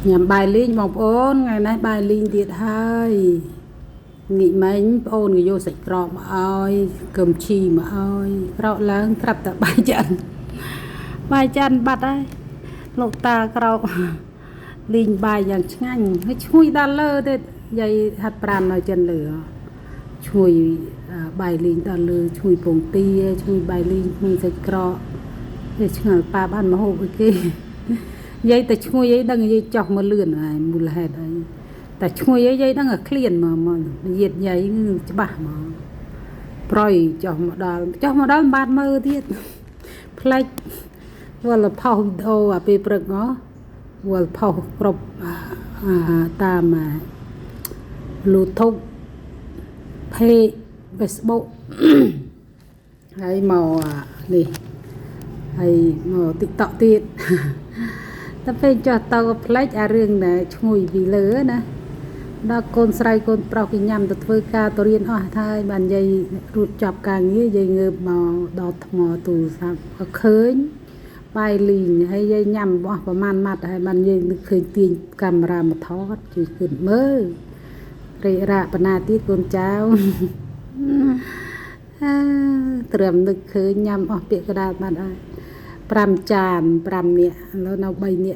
ញ៉ាំបាយលីងបងប្អូនថ្ងៃនេះបាយលីងទៀតហើយងាកមិញបងប្អូនក៏យកសាច់ក្រកមកឲ្យគឹមឈីមកឲ្យក្រោកឡើងត្រាប់តែបាយចាន់បាត់ហើយលោកតាក្រោកលីងបាយយ៉ាងឆ្ងាញ់ហើយឈ្ងុយដល់លើទៀតយាយហាត់ប្រាណនៅចិនលើឈ្ងុយបាយលីងដល់លើឈ្ងុយពងទាឈ្ងុយបាយលីងឈ្ងុយសាច់ក្រកវាឆ្ងល់ប៉ាបានមកហូបអីគេយាយតែឈ្ងុយអីដឹងយាយចោះមកលឿនហើយមូលហេតុអីតែឈ្ងុយអីយាយដឹងតែឃ្លានមកយាតយាយច្បាស់មកប្រយចោះមកដល់បានមើលទៀតផ្លេចវល់ផុសវីដេអូអាពេលព្រឹកហ៎វល់ផុសគ្រប់តាម YouTube Page Facebook ហើយមកនេះហើយមក TikTok ទៀតតែពេលចោះទៅផ្លេចអារឿងដែលឈ្ងុយពីលើណាដល់កូនស្រីកូនប្រុសគេញ៉ាំទៅធ្វើការទៅរៀនអស់ហើយបានយាយរួចចប់ការងារយាយងើបមកដល់ថ្មទូរស័ព្ទក៏ឃើញបាយលីងហើយយាយញ៉ាំអស់ប្រហែលម៉ាត់ហើយបានយាយនឹកឃើញទាញកាមេរ៉ាមកថតជួយគិតមើលរីរ៉ាបណ្ណាទៀតកូនចៅត្រឹមនឹកឃើញញ៉ាំអស់ពាក្យកដាលបាត់ហើយ5ចាន5នាក់ឥឡូវនៅ3នាក់